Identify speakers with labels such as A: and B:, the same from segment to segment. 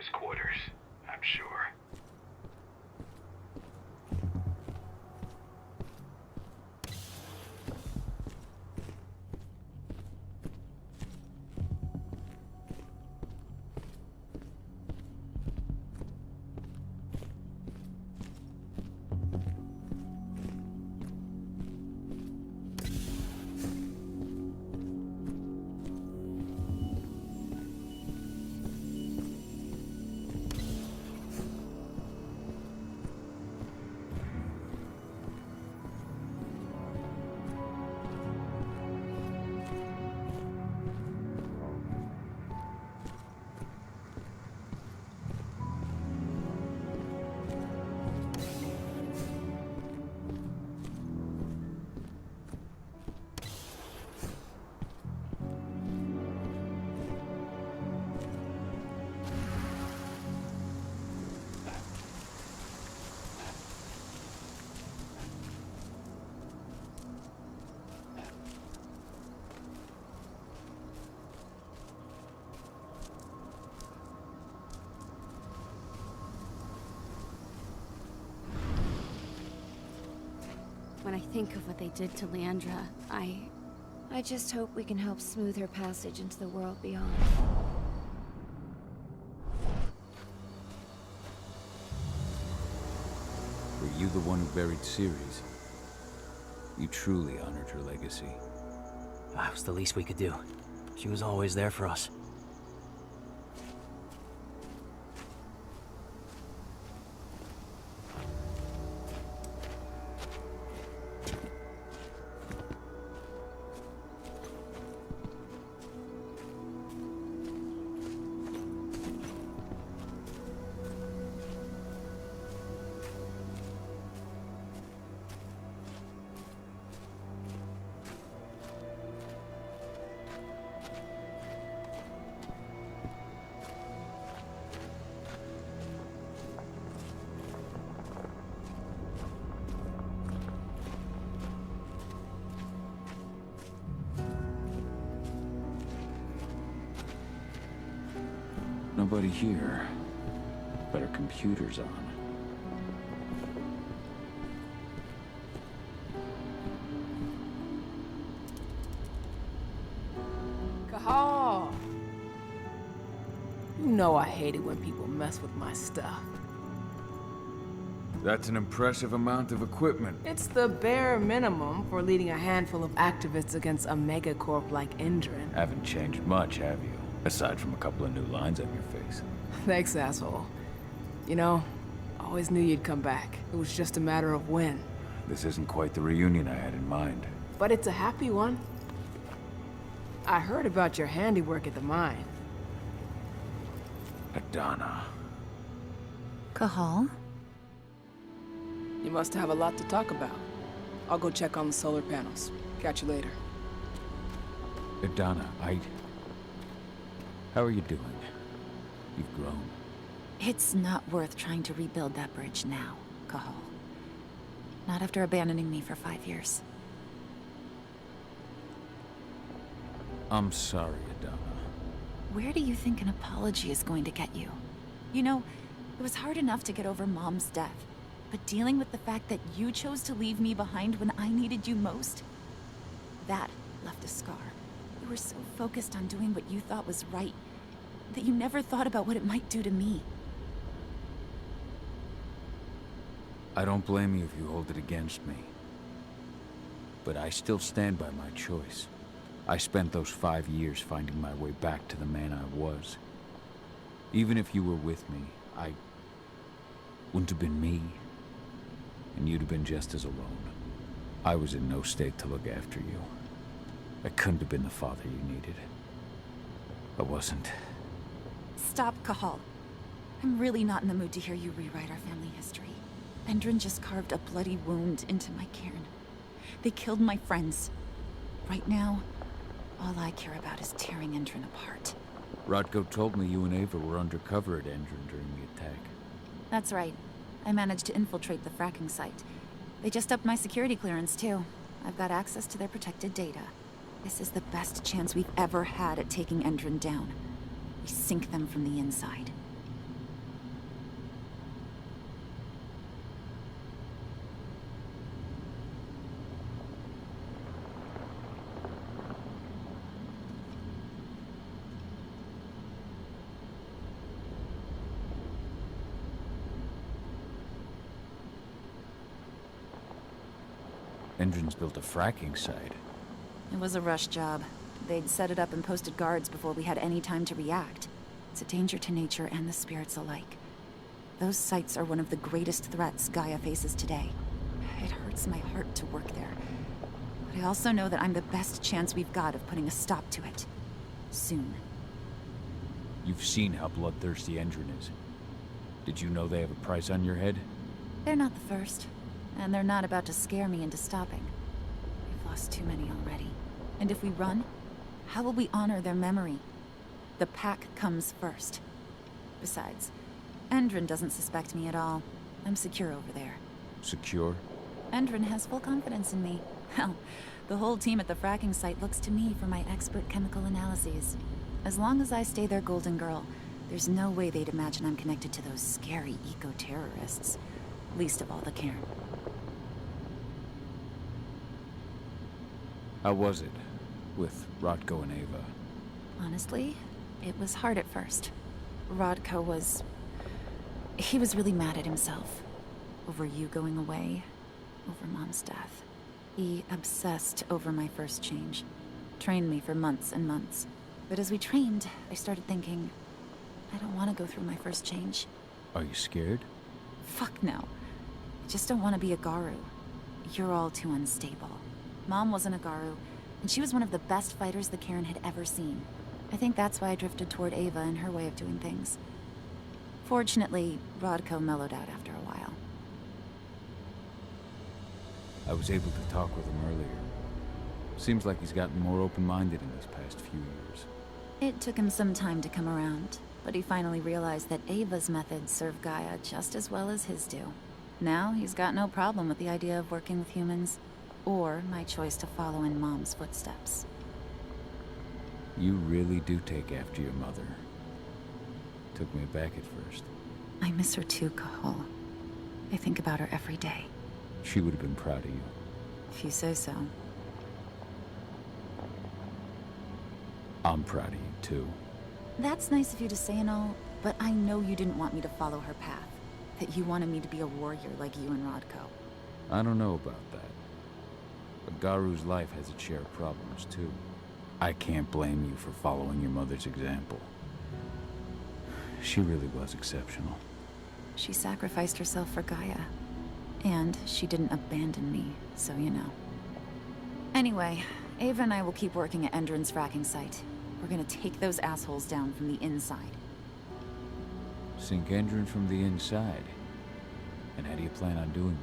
A: his quarters, I'm sure.
B: When I think of what they did to Leandra, I just hope we can help smooth her passage into the world beyond.
C: Were you the one who buried Ceres? You truly honored her legacy.
D: That was the least we could do. She was always there for us.
C: Nobody here, but our computer's on.
E: Cahal! You know I hate it when people mess with my stuff.
C: That's an impressive amount of equipment.
E: It's the bare minimum for leading a handful of activists against a megacorp like Endron.
C: Haven't changed much, have you? Aside from a couple of new lines on your face.
E: Thanks, asshole. You know, I always knew you'd come back. It was just a matter of when.
C: This isn't quite the reunion I had in mind.
E: But it's a happy one. I heard about your handiwork at the mine.
C: Adana.
B: Cahal?
E: You must have a lot to talk about. I'll go check on the solar panels. Catch you later.
C: Adana, how are you doing? You've grown.
F: It's not worth trying to rebuild that bridge now, Cahal. Not after abandoning me for 5 years.
C: I'm sorry, Adana.
F: Where do you think an apology is going to get you? You know, it was hard enough to get over Mom's death, but dealing with the fact that you chose to leave me behind when I needed you most, that left a scar. You were so focused on doing what you thought was right, that you never thought about what it might do to me.
C: I don't blame you if you hold it against me. But I still stand by my choice. I spent those 5 years finding my way back to the man I was. Even if you were with me, I wouldn't have been me. And you'd have been just as alone. I was in no state to look after you. I couldn't have been the father you needed. I wasn't.
F: Stop, Cahal. I'm really not in the mood to hear you rewrite our family history. Endron just carved a bloody wound into my cairn. They killed my friends. Right now, all I care about is tearing Endron apart.
C: Rodko told me you and Ava were undercover at Endron during the attack.
F: That's right. I managed to infiltrate the fracking site. They just upped my security clearance, too. I've got access to their protected data. This is the best chance we've ever had at taking Endron down. We sink them from the inside.
C: Endron's built a fracking site.
F: It was a rush job. They'd set it up and posted guards before we had any time to react. It's a danger to nature and the spirits alike. Those sites are one of the greatest threats Gaia faces today. It hurts my heart to work there. But I also know that I'm the best chance we've got of putting a stop to it. Soon.
C: You've seen how bloodthirsty Endron is. Did you know they have a price on your head?
F: They're not the first. And they're not about to scare me into stopping. We've lost too many already. And if we run, how will we honor their memory? The pack comes first. Besides, Endron doesn't suspect me at all. I'm secure over there.
C: Secure?
F: Endron has full confidence in me. Hell, the whole team at the fracking site looks to me for my expert chemical analyses. As long as I stay their golden girl, there's no way they'd imagine I'm connected to those scary eco-terrorists. Least of all the cairn.
C: How was it with Rodko and Ava?
F: Honestly, it was hard at first. Rodko was... he was really mad at himself. Over you going away. Over Mom's death. He obsessed over my first change. Trained me for months and months. But as we trained, I started thinking, I don't want to go through my first change.
C: Are you scared?
F: Fuck no. I just don't want to be a Garu. You're all too unstable. Mom wasn't a Garu, and she was one of the best fighters the Cairn had ever seen. I think that's why I drifted toward Ava and her way of doing things. Fortunately, Rodko mellowed out after a while.
C: I was able to talk with him earlier. Seems like he's gotten more open-minded in these past few years.
F: It took him some time to come around, but he finally realized that Ava's methods serve Gaia just as well as his do. Now he's got no problem with the idea of working with humans, or my choice to follow in Mom's footsteps.
C: You really do take after your mother. Took me aback at first.
F: I miss her too, Cahal. I think about her every day.
C: She would have been proud of you.
F: If you say so.
C: I'm proud of you, too.
F: That's nice of you to say and all, but I know you didn't want me to follow her path. That you wanted me to be a warrior like you and Rodko.
C: I don't know about that. But Garu's life has its share of problems, too. I can't blame you for following your mother's example. She really was exceptional.
F: She sacrificed herself for Gaia. And she didn't abandon me, so you know. Anyway, Ava and I will keep working at Endron's fracking site. We're gonna take those assholes down from the inside.
C: Sink Endron from the inside. And how do you plan on doing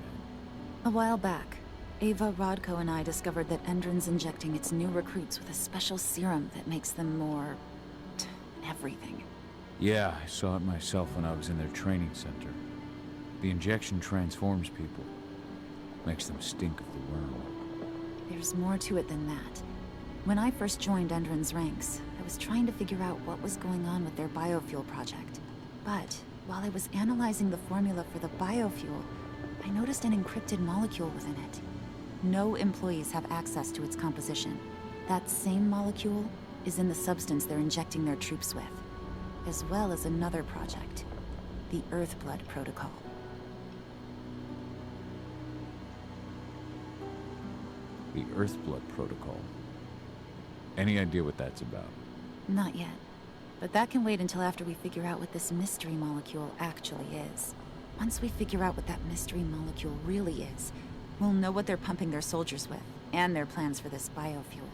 C: that?
F: A while back, Ava, Rodko, and I discovered that Endron's injecting its new recruits with a special serum that makes them more... everything.
C: Yeah, I saw it myself when I was in their training center. The injection transforms people. Makes them stink of the worm.
F: There's more to it than that. When I first joined Endron's ranks, I was trying to figure out what was going on with their biofuel project. But while I was analyzing the formula for the biofuel, I noticed an encrypted molecule within it. No employees have access to its composition. That same molecule is in the substance they're injecting their troops with, as well as another project, the Earthblood protocol.
C: The Earthblood protocol. Any idea what that's about?
F: Not yet. But that can wait until after we figure out what this mystery molecule actually is. Once we figure out what that mystery molecule really is, we'll know what they're pumping their soldiers with, and their plans for this biofuel.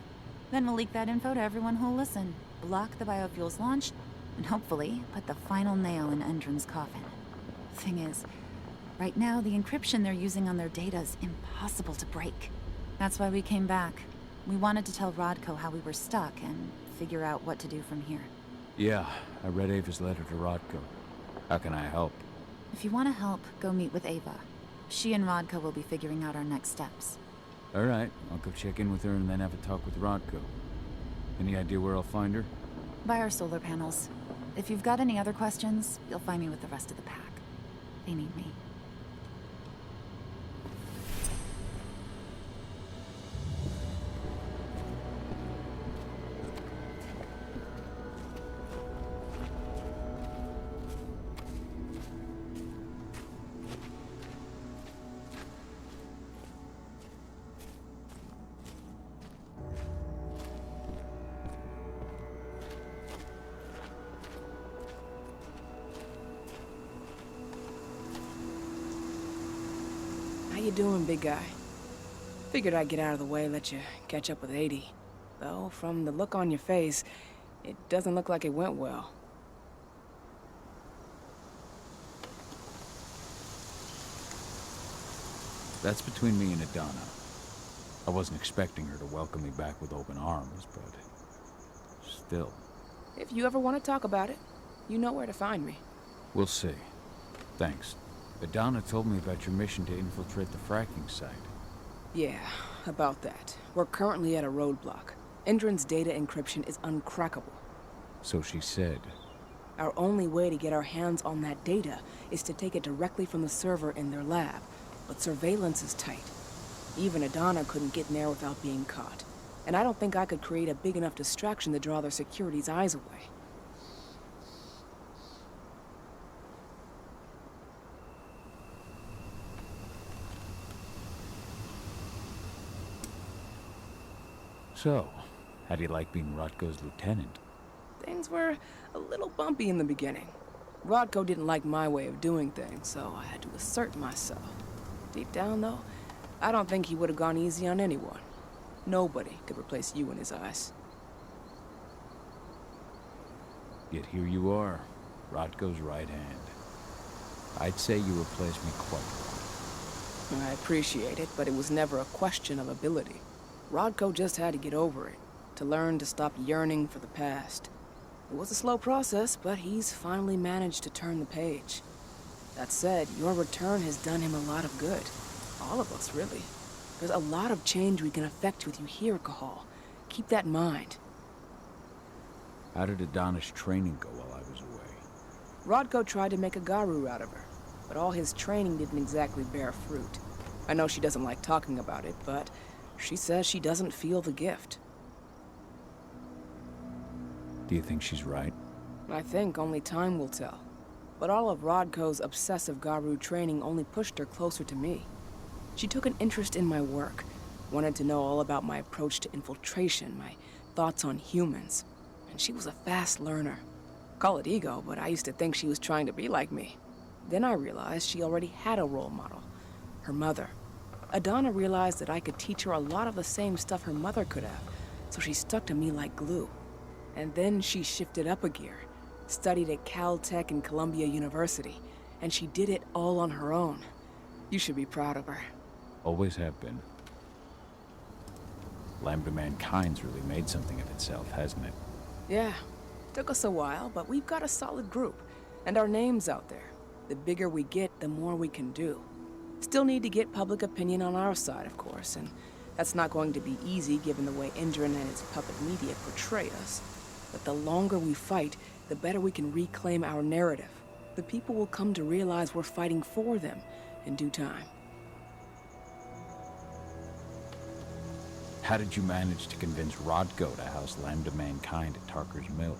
F: Then we'll leak that info to everyone who'll listen, block the biofuel's launch, and hopefully put the final nail in Endron's coffin. Thing is, right now the encryption they're using on their data is impossible to break. That's why we came back. We wanted to tell Rodko how we were stuck and figure out what to do from here.
C: Yeah, I read Ava's letter to Rodko. How can I help?
F: If you want to help, go meet with Ava. She and Rodko will be figuring out our next steps.
C: Alright, I'll go check in with her and then have a talk with Rodko. Any idea where I'll find her?
F: By our solar panels. If you've got any other questions, you'll find me with the rest of the pack. They need me.
E: you doing, big guy? Figured I'd get out of the way, let you catch up with 80. Though, from the look on your face, it doesn't look like it went well.
C: That's between me and Adana. I wasn't expecting her to welcome me back with open arms, but still.
E: If you ever want to talk about it, you know where to find me.
C: We'll see. Thanks. Adana told me about your mission to infiltrate the fracking site.
E: Yeah, about that. We're currently at a roadblock. Endron's data encryption is uncrackable.
C: So she said.
E: Our only way to get our hands on that data is to take it directly from the server in their lab. But surveillance is tight. Even Adana couldn't get in there without being caught. And I don't think I could create a big enough distraction to draw their security's eyes away.
C: So, how do you like being Rotko's lieutenant?
E: Things were a little bumpy in the beginning. Rodko didn't like my way of doing things, so I had to assert myself. Deep down, though, I don't think he would have gone easy on anyone. Nobody could replace you in his eyes.
C: Yet here you are, Rotko's right hand. I'd say you replaced me quite well.
E: I appreciate it, but it was never a question of ability. Rodko just had to get over it, to learn to stop yearning for the past. It was a slow process, but he's finally managed to turn the page. That said, your return has done him a lot of good. All of us, really. There's a lot of change we can effect with you here, Cahal. Keep that in mind.
C: How did Adana's training go while I was away?
E: Rodko tried to make a Garu out of her, but all his training didn't exactly bear fruit. I know she doesn't like talking about it, but she says she doesn't feel the gift.
C: Do you think she's right?
E: I think only time will tell. But all of Rodko's obsessive Garu training only pushed her closer to me. She took an interest in my work, wanted to know all about my approach to infiltration, my thoughts on humans. And she was a fast learner. Call it ego, but I used to think she was trying to be like me. Then I realized she already had a role model, her mother. Adana realized that I could teach her a lot of the same stuff her mother could have, so she stuck to me like glue. And then she shifted up a gear, studied at Caltech and Columbia University, and she did it all on her own. You should be proud of her.
C: Always have been. Lambda Mankind's really made something of itself, hasn't it?
E: Yeah. Took us a while, but we've got a solid group, and our name's out there. The bigger we get, the more we can do. Still need to get public opinion on our side, of course, and that's not going to be easy given the way Endron and its puppet media portray us. But the longer we fight, the better we can reclaim our narrative. The people will come to realize we're fighting for them in due time.
C: How did you manage to convince Rodko to house Lambda Mankind at Tarker's Mill?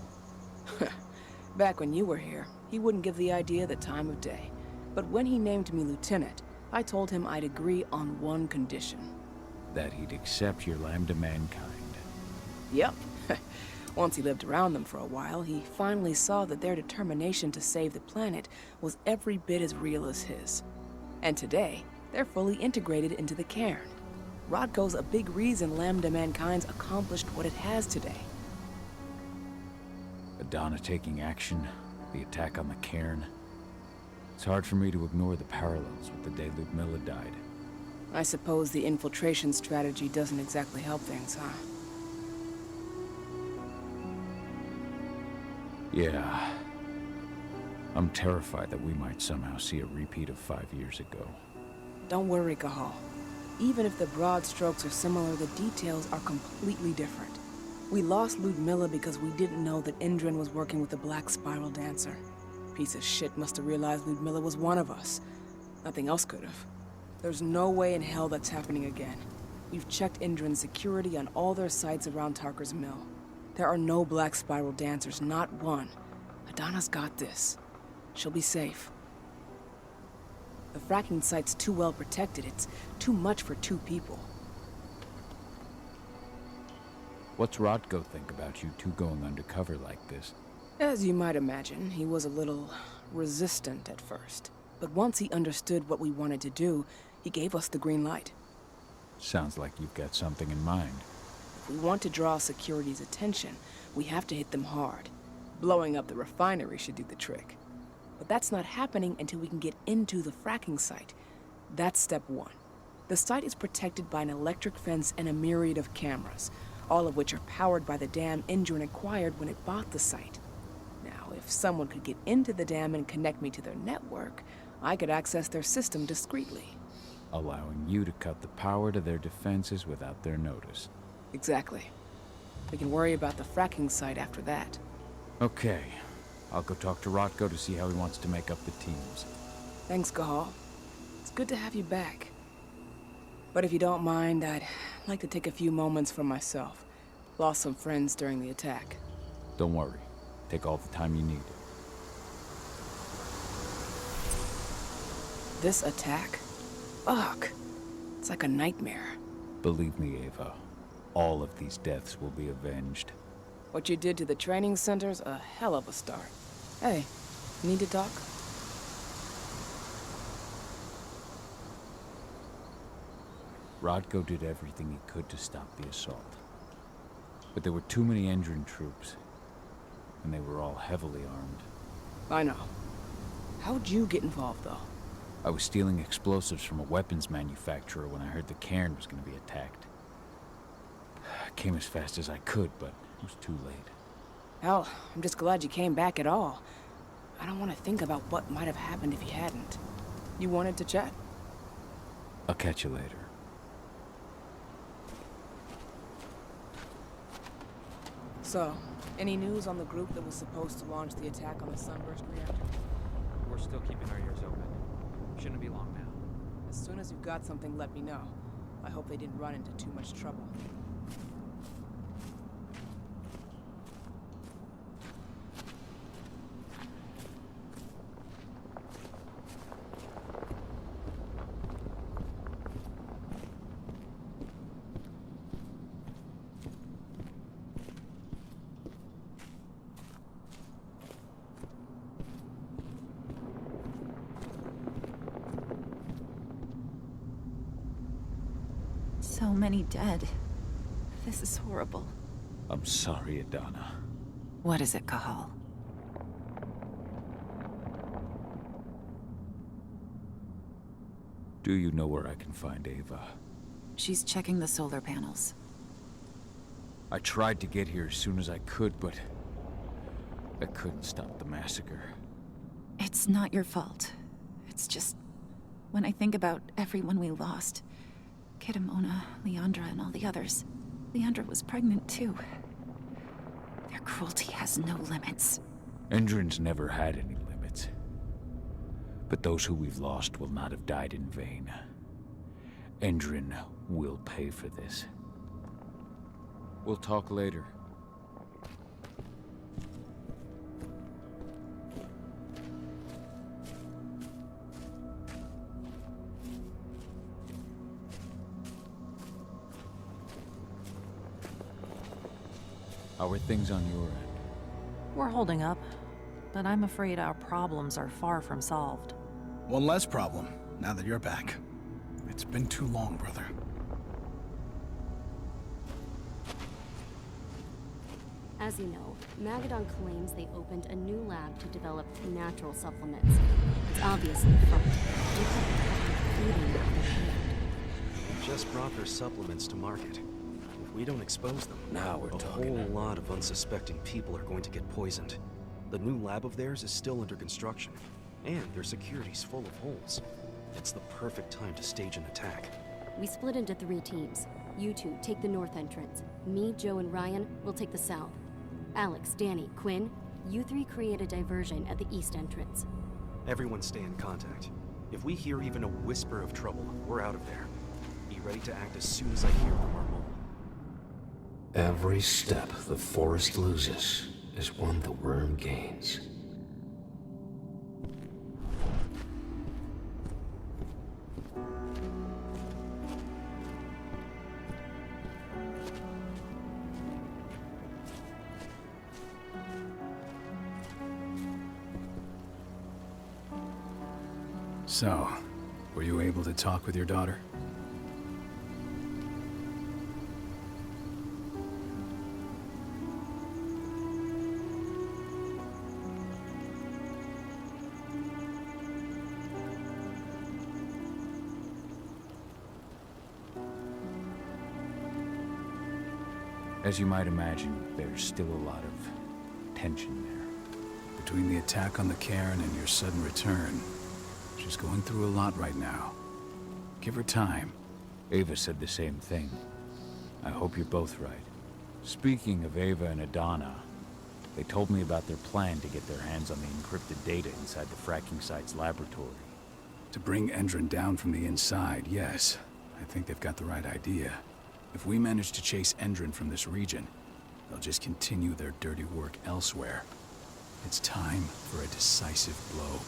E: Back when you were here, he wouldn't give the idea the time of day. But when he named me lieutenant, I told him I'd agree on one condition.
C: That he'd accept your Lambda Mankind.
E: Yep. Once he lived around them for a while, he finally saw that their determination to save the planet was every bit as real as his. And today, they're fully integrated into the cairn. Rodko's a big reason Lambda Mankind's accomplished what it has today.
C: Adana taking action, the attack on the cairn. It's hard for me to ignore the parallels with the day Ludmilla died.
E: I suppose the infiltration strategy doesn't exactly help things, huh?
C: Yeah. I'm terrified that we might somehow see a repeat of 5 years ago.
E: Don't worry, Cahal. Even if the broad strokes are similar, the details are completely different. We lost Ludmilla because we didn't know that Endron was working with the Black Spiral Dancer. Piece of shit must have realized Ludmilla was one of us. Nothing else could have. There's no way in hell that's happening again. We've checked Endron's security on all their sites around Tarker's Mill. There are no Black Spiral Dancers, not one. Adana's got this. She'll be safe. The fracking site's too well protected. It's too much for 2 people.
C: What's Rodko think about you two going undercover like this?
E: As you might imagine, he was a little resistant at first. But once he understood what we wanted to do, He gave us the green light.
C: Sounds like you've got something in mind.
E: If we want to draw security's attention, we have to hit them hard. Blowing up the refinery should do the trick. But that's not happening until we can get into the fracking site. That's step one. The site is protected by an electric fence and a myriad of cameras, all of which are powered by the dam Endron acquired when it bought the site. Now, if someone could get into the dam and connect me to their network, I could access their system discreetly.
C: Allowing you to cut the power to their defenses without their notice.
E: Exactly. We can worry about the fracking site after that.
C: Okay. I'll go talk to Rotko to see how he wants to make up the teams.
E: Thanks, Cahal. It's good to have you back. But if you don't mind, I'd like to take a few moments for myself. Lost some friends during the attack.
C: Don't worry. Take all the time you need.
E: This attack? Fuck. It's like a nightmare.
C: Believe me, Ava. All of these deaths will be avenged.
E: What you did to the training center's a hell of a start. Hey, need to talk?
C: Rodko did everything he could to stop the assault. But there were too many Endron troops, and they were all heavily armed.
E: I know. How'd you get involved, though?
C: I was stealing explosives from a weapons manufacturer when I heard the cairn was going to be attacked. I came as fast as I could, but it was too late.
E: Hell, I'm just glad you came back at all. I don't want to think about what might have happened if you hadn't. You wanted to chat?
C: I'll catch you later.
E: So, any news on the group that was supposed to launch the attack on the Sunburst reactor?
G: We're still keeping our ears open. Shouldn't be long now.
E: As soon as you've got something, let me know. I hope they didn't run into too much trouble.
F: So many dead. This is horrible.
C: I'm sorry, Adana.
F: What is it, Cahal?
C: Do you know where I can find Ava?
F: She's checking the solar panels.
C: I tried to get here as soon as I could, but I couldn't stop the massacre.
F: It's not your fault. It's just... when I think about everyone we lost... Kidamona, Leandra, and all the others. Leandra was pregnant, too. Their cruelty has no limits.
C: Endron's never had any limits. But those who we've lost will not have died in vain. Endron will pay for this. We'll talk later. How are things on your end?
H: We're holding up, but I'm afraid our problems are far from solved.
I: One less problem, now that you're back. It's been too long, brother.
B: As you know, Magadon claims they opened a new lab to develop natural supplements. It's obviously fucked.
J: Just brought their supplements to market. If we don't expose them,
D: Now we're
J: a
D: talking.
J: whole lot of unsuspecting people are going to get poisoned. The new lab of theirs is still under construction, and their security's full of holes. It's the perfect time to stage an attack.
B: We split into 3 teams. You two take the north entrance. Me, Joe, and Ryan will take the south. Alex, Danny, Quinn, you 3 create a diversion at the east entrance.
J: Everyone stay in contact. If we hear even a whisper of trouble, we're out of there. Be ready to act as soon as I hear from our mole.
K: Every step the forest loses is one the worm gains.
I: So, Were you able to talk with your daughter?
C: As you might imagine, there's still a lot of tension there.
I: Between the attack on the cairn and your sudden return, she's going through a lot right now. Give her time.
C: Ava said the same thing. I hope you're both right. Speaking of Ava and Adana, they told me about their plan to get their hands on the encrypted data inside the fracking site's laboratory.
I: To bring Endron down from the inside, yes. I think they've got the right idea. If we manage to chase Endron from this region, they'll just continue their dirty work elsewhere. It's time for a decisive blow.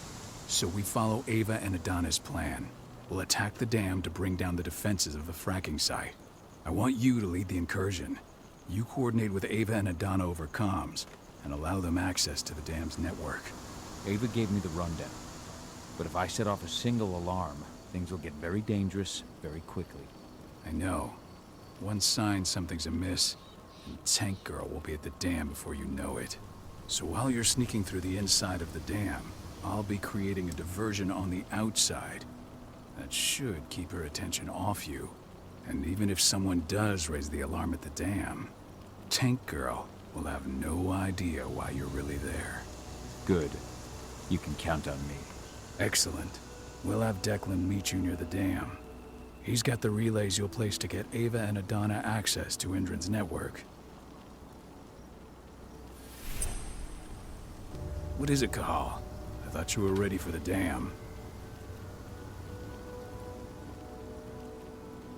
I: So we follow Ava and Adana's plan. We'll attack the dam to bring down the defenses of the fracking site. I want you to lead the incursion. You coordinate with Ava and Adana over comms, and allow them access to the dam's network.
C: Ava gave me the rundown. But if I set off a single alarm, things will get very dangerous very quickly.
I: I know. One sign something's amiss, and Tank Girl will be at the dam before you know it. So while you're sneaking through the inside of the dam, I'll be creating a diversion on the outside. That should keep her attention off you. And even if someone does raise the alarm at the dam, Tank Girl will have no idea why you're really there.
C: Good. You can count on me.
I: Excellent. We'll have Declan meet you near the dam. He's got the relays you'll place to get Ava and Adana access to Endron's network. What is it, Cahal? I thought you were ready for the dam.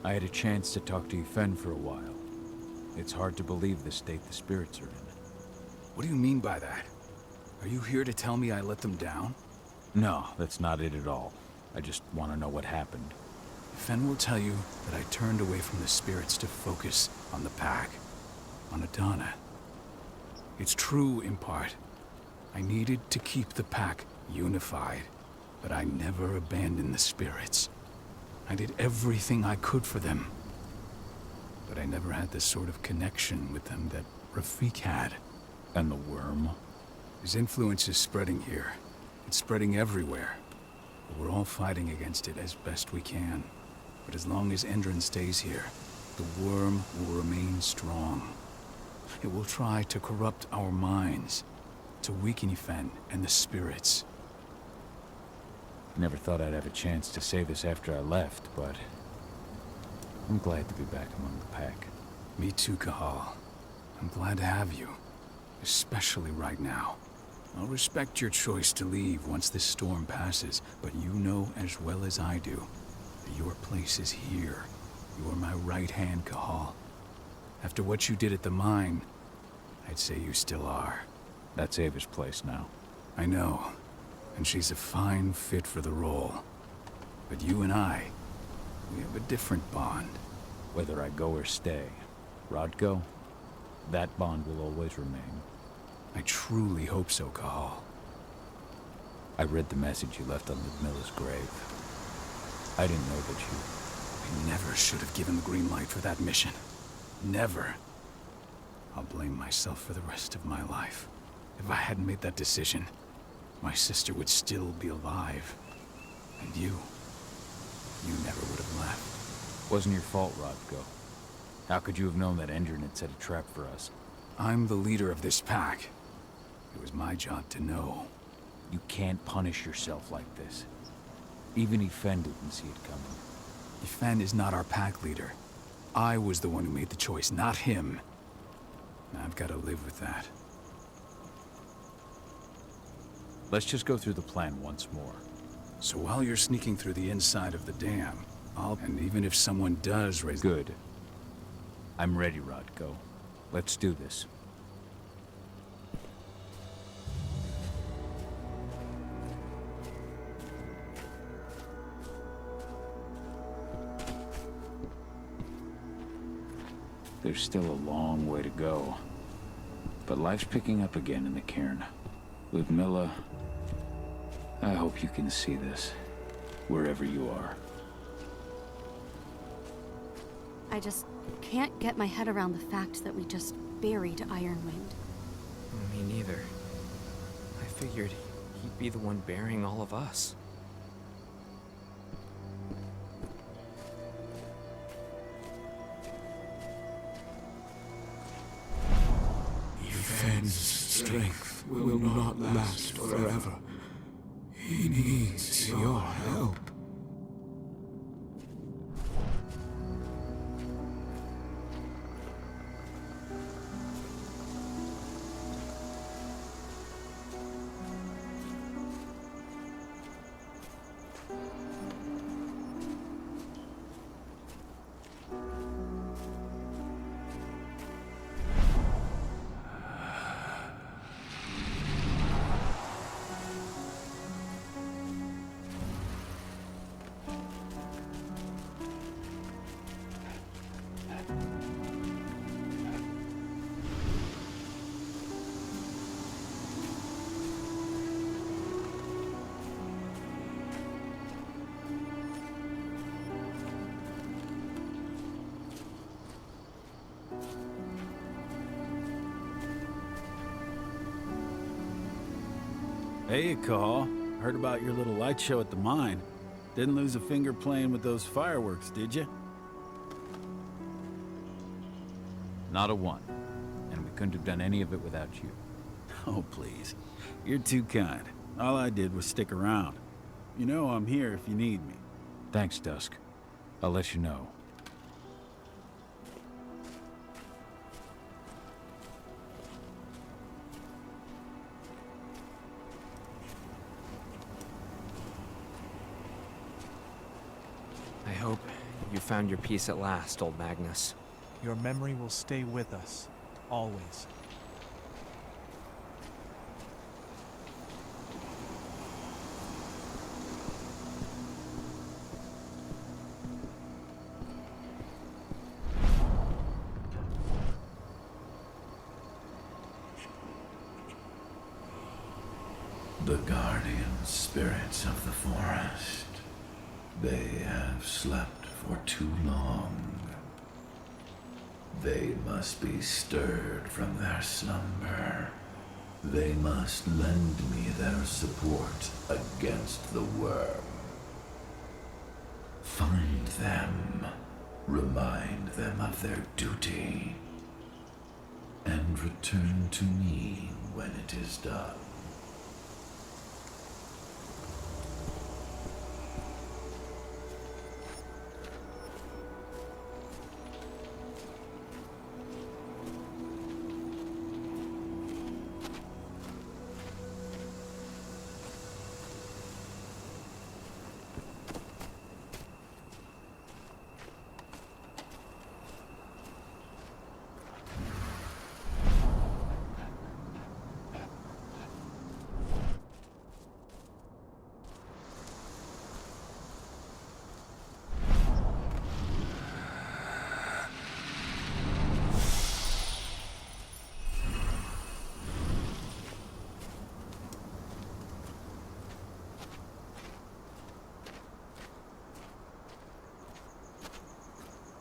C: I had a chance to talk to Yfen for a while. It's hard to believe the state the spirits are in.
I: What do you mean by that? Are you here to tell me I let them down?
C: No, that's not it at all. I just want to know what happened.
I: Fen will tell you that I turned away from the spirits to focus on the pack, on Adana. It's true in part. I needed to keep the pack unified, but I never abandoned the spirits. I did everything I could for them. But I never had the sort of connection with them that Rafik had.
C: And the worm?
I: His influence is spreading here. It's spreading everywhere. But we're all fighting against it as best we can. But as long as Endron stays here, the worm will remain strong. It will try to corrupt our minds, to weaken Yfen and the spirits.
C: Never thought I'd have a chance to say this after I left, but I'm glad to be back among the pack.
I: Me too, Cahal. I'm glad to have you, especially right now. I'll respect your choice to leave once this storm passes, but you know as well as I do that your place is here. You are my right hand, Cahal. After what you did at the mine, I'd say you still are.
C: That's Ava's place now.
I: I know, and she's a fine fit for the role. But you and I, we have a different bond.
C: Whether I go or stay, Rodko, that bond will always remain.
I: I truly hope so, Cahal.
C: I read the message you left on Ludmilla's grave. I didn't know that you...
I: I never should have given the green light for that mission. Never. I'll blame myself for the rest of my life. If I hadn't made that decision, my sister would still be alive. And you never would have left.
C: Wasn't your fault, Rodko. How could you have known that Endron had set a trap for us?
I: I'm the leader of this pack. It was my job to know.
C: You can't punish yourself like this. Even Yfen didn't see it coming.
I: Yfen is not our pack leader. I was the one who made the choice, not him. I've got to live with that.
C: Let's just go through the plan once more.
I: So while you're sneaking through the inside of the dam, and even if someone does raise...
C: Good. I'm ready, Rodko. Let's do this. There's still a long way to go. But life's picking up again in the cairn. Ludmilla, I hope you can see this.
I: wherever you are.
B: I just can't get my head around the fact that we just buried Ironwind.
G: Me neither. I figured he'd be the one burying all of us.
L: Fenn's strength will not last forever. He needs your help.
C: Hey, Cahal. Heard about your little light show at the mine. Didn't lose a finger playing with those fireworks, did you? Not a one. And we couldn't have done any of it without you. Oh, please. You're too kind. All I did was stick around. You know I'm here if you need me. Thanks, Dusk. I'll let you know.
G: I hope you found your peace at last, old Magnus.
M: Your memory will stay with us, always.
K: The guardian spirits of the forest. They have slept for too long. They must be stirred from their slumber. They must lend me their support against the worm. Find them, remind them of their duty, and return to me when it is done.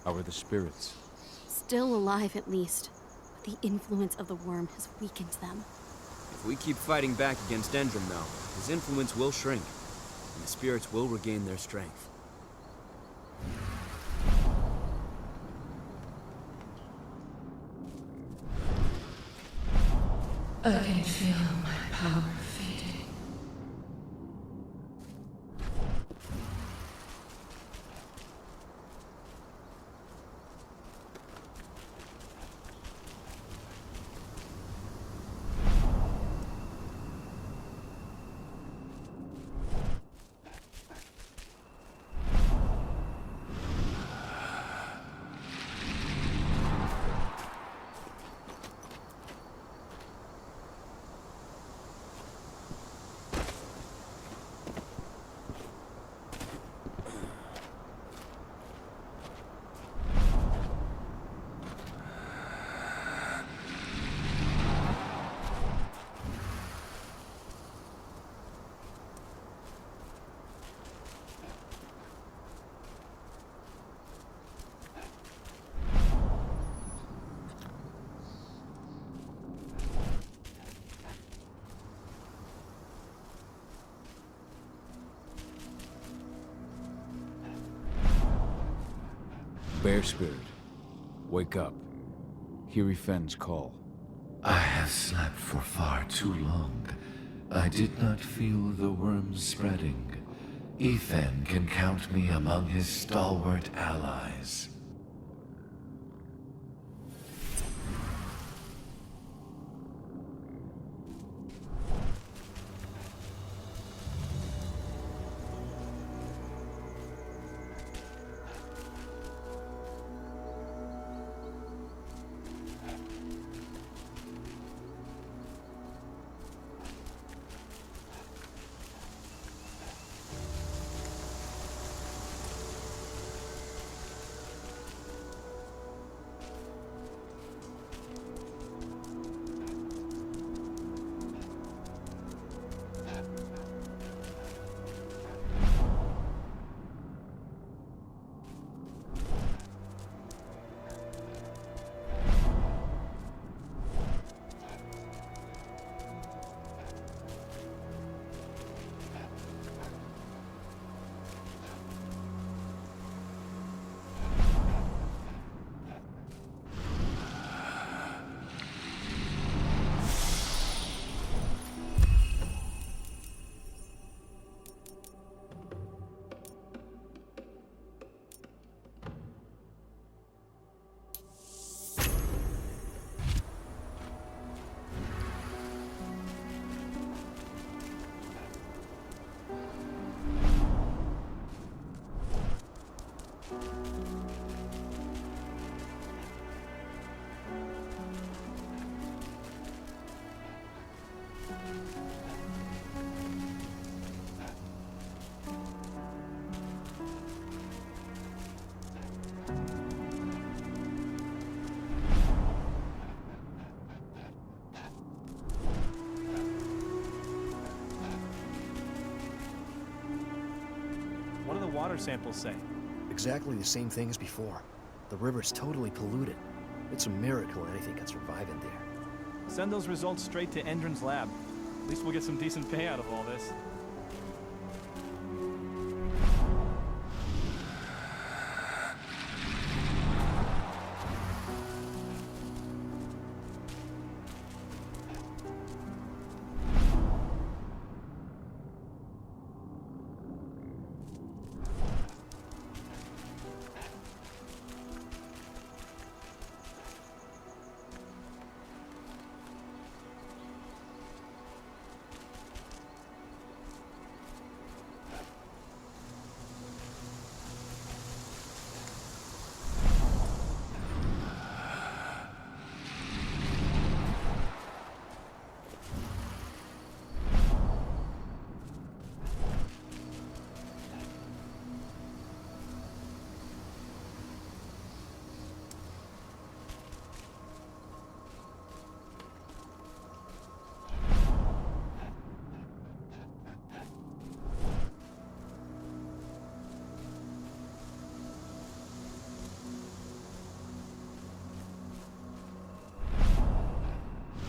C: How are the spirits?
B: Still alive, at least. But the influence of the worm has weakened them.
J: If we keep fighting back against Endron, though, his influence will shrink, and the spirits will regain their strength.
N: I can feel my power fading.
C: Bear Spirit, wake up. Hear Fenn's call.
K: I have slept for far too long. I did not feel the worms spreading. Ethan can count me among his stalwart allies.
M: What do the water samples say?
O: Exactly the same thing as before. The river's totally polluted. It's a miracle anything can survive in there.
M: Send those results straight to Endron's lab. At least we'll get some decent pay out of all this.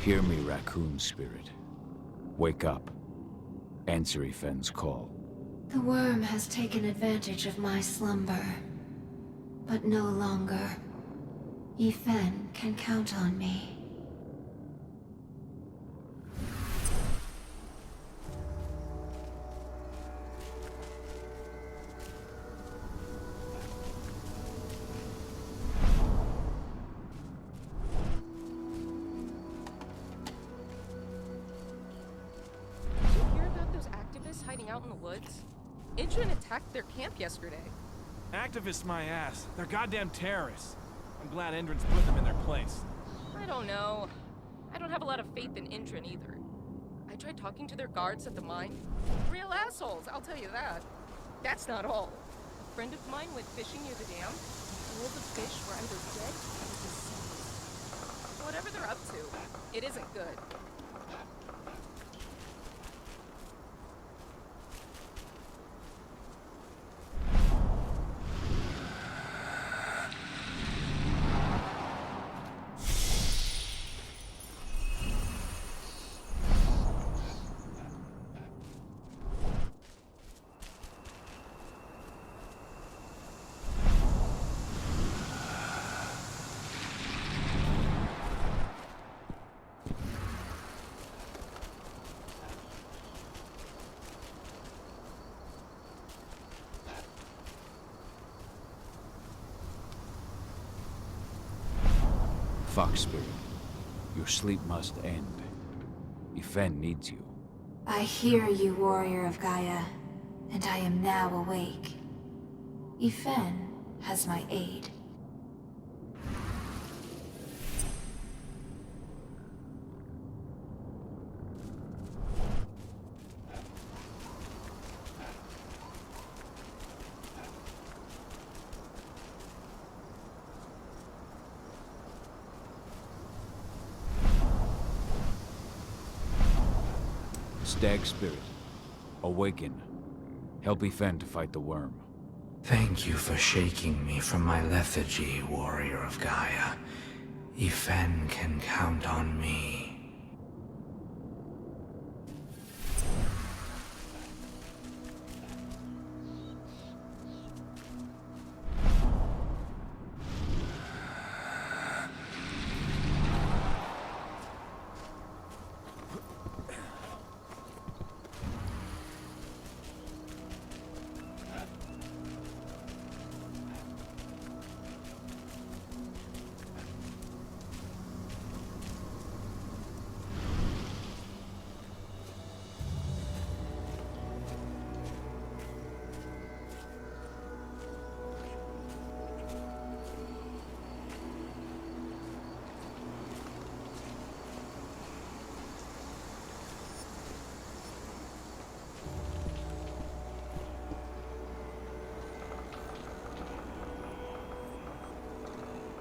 C: Hear me, Raccoon Spirit. Wake up. Answer Fenn's call.
N: The worm has taken advantage of my slumber. But no longer. Fen can count on me.
P: Out in the woods? Endron attacked their camp yesterday.
M: Activists my ass. They're goddamn terrorists. I'm glad Endron's putting them in their place.
P: I don't know. I don't have a lot of faith in Endron either. I tried talking to their guards at the mine. Real assholes, I'll tell you that. That's not all. A friend of mine went fishing near the dam. All the fish were either dead or deceased. Whatever they're up to, it isn't good.
C: Fox Spirit. Your sleep must end. Yfen needs you.
N: I hear you, warrior of Gaia, and I am now awake. Yfen has my aid.
C: Stag Spirit, awaken. Help Yfen to fight the worm.
K: Thank you for shaking me from my lethargy, warrior of Gaia. Yfen can count on me.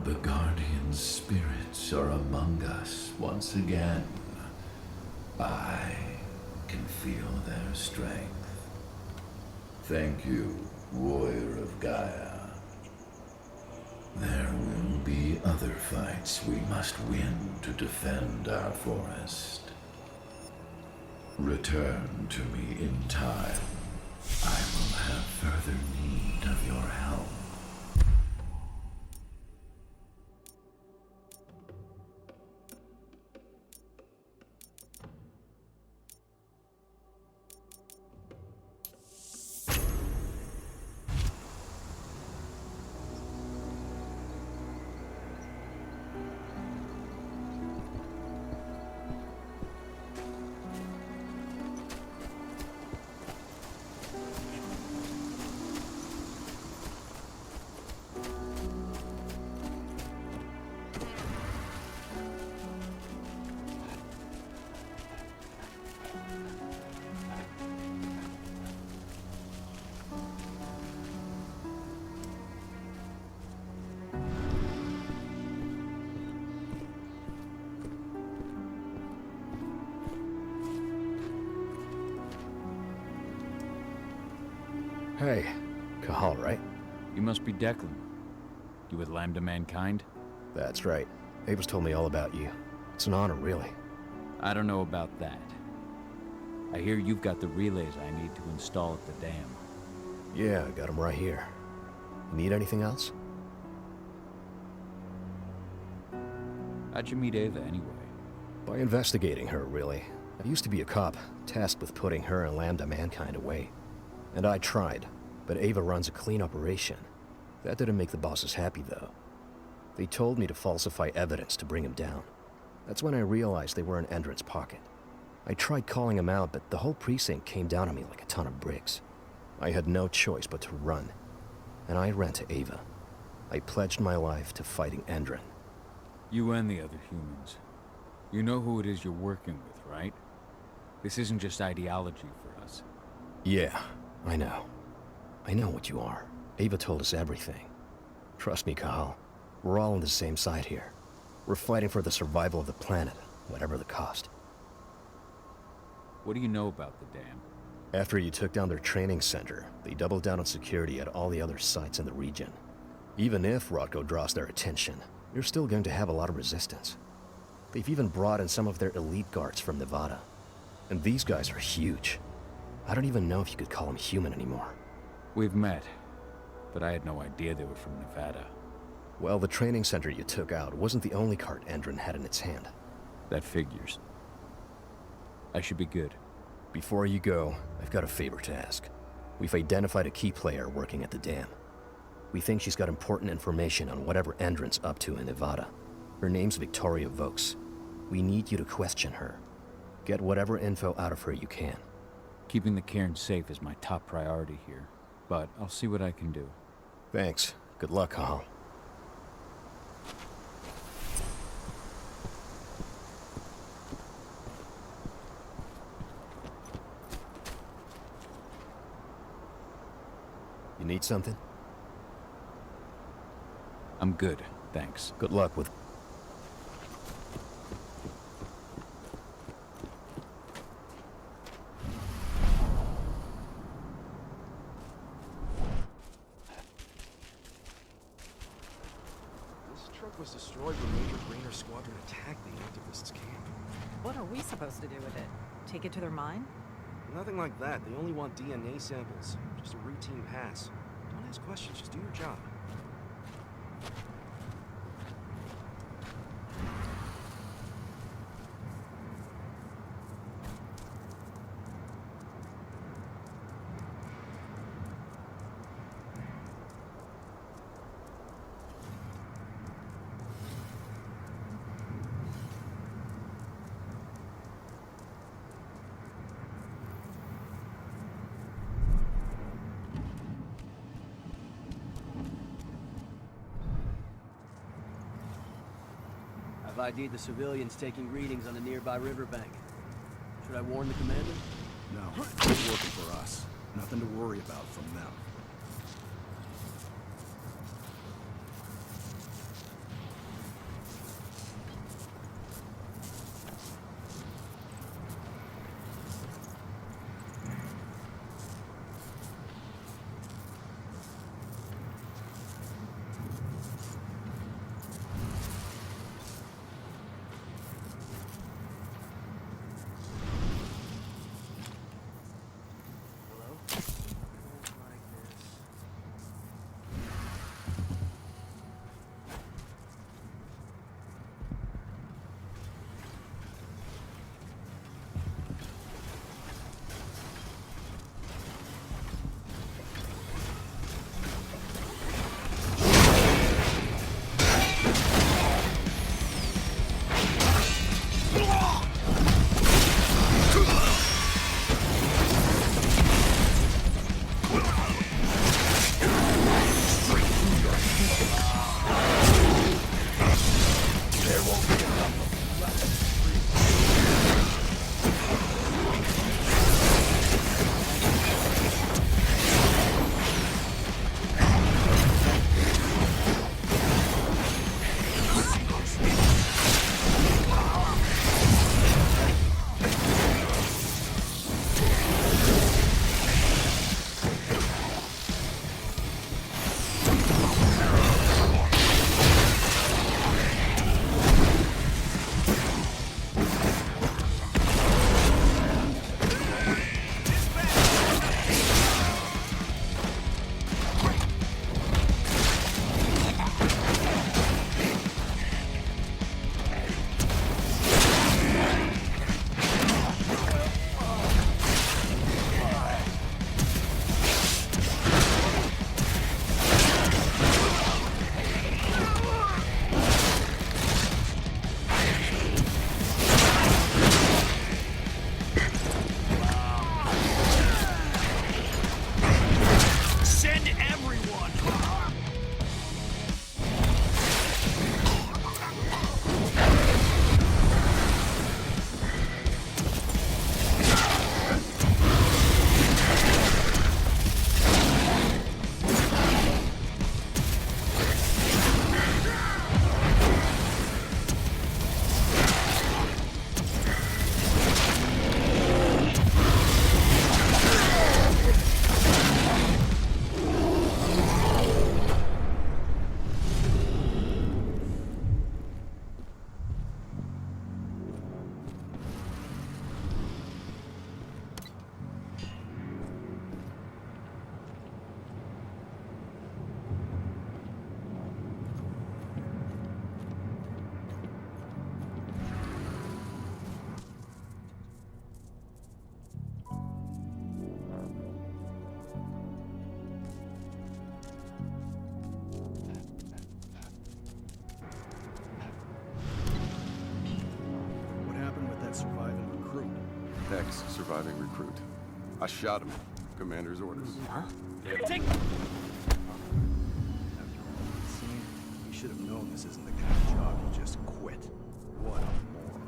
K: The guardian spirits are among us once again. I can feel their strength. Thank you, warrior of Gaia. There will be other fights we must win to defend our forest. Return to me in time. I will have further need of your help.
O: Hey, Cahal, right?
C: You must be Declan. You with Lambda Mankind?
O: That's right. Ava's told me all about you. It's an honor, really.
C: I don't know about that. I hear you've got the relays I need to install at the dam.
O: Yeah, I got them right here. You need anything else?
C: How'd you meet Ava, anyway?
O: By investigating her, really. I used to be a cop, tasked with putting her and Lambda Mankind away. And I tried, but Ava runs a clean operation. That didn't make the bosses happy, though. They told me to falsify evidence to bring him down. That's when I realized they were in Endron's pocket. I tried calling him out, but the whole precinct came down on me like a ton of bricks. I had no choice but to run. And I ran to Ava. I pledged my life to fighting Endron.
C: You and the other humans. You know who it is you're working with, right? This isn't just ideology for us.
O: Yeah, I know. I know what you are. Ava told us everything. Trust me, Cahal. We're all on the same side here. We're fighting for the survival of the planet, whatever the cost.
C: What do you know about the dam?
O: After you took down their training center, they doubled down on security at all the other sites in the region. Even if Rodko draws their attention, you're still going to have a lot of resistance. They've even brought in some of their elite guards from Nevada. And these guys are huge. I don't even know if you could call them human anymore.
C: We've met, but I had no idea they were from Nevada.
O: Well, the training center you took out wasn't the only card Endron had in its hand.
C: That figures. I should be good.
O: Before you go, I've got a favor to ask. We've identified a key player working at the dam. We think she's got important information on whatever Endron's up to in Nevada. Her name's Victoria Vokes. We need you to question her. Get whatever info out of her you can.
C: Keeping the cairn safe is my top priority here, but I'll see what I can do.
O: Thanks. Good luck, Cahal. You need something?
C: I'm good, thanks.
O: Good luck with...
J: This truck was destroyed when Major Grainer's squadron attacked the activists' camp.
H: What are we supposed to do with it? Take it to their mine?
J: Nothing like that. They only want DNA samples. Just a routine pass. Don't ask questions, just do your job.
Q: I've ID'd the civilians taking readings on the nearby riverbank. Should I warn the commander?
I: No, they're working for us. Nothing to worry about from them.
R: ex-surviving recruit. I shot him. Commander's orders.
Q: Huh?
M: Take...
S: After all we've seen, you should have known this isn't the kind of job you just quit. What a moron.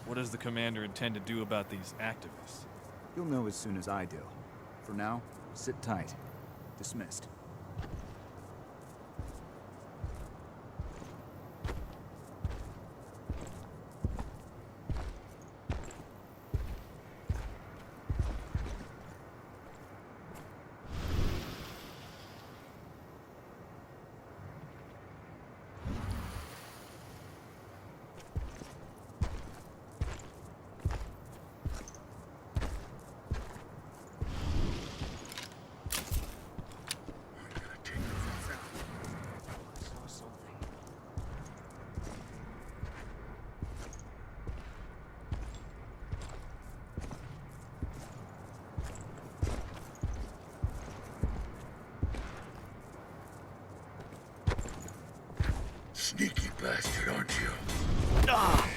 M: What does the commander intend to do about these activists?
T: You'll know as soon as I do. For now, sit tight. Dismissed.
K: Sneaky bastard, aren't you?
S: Ah!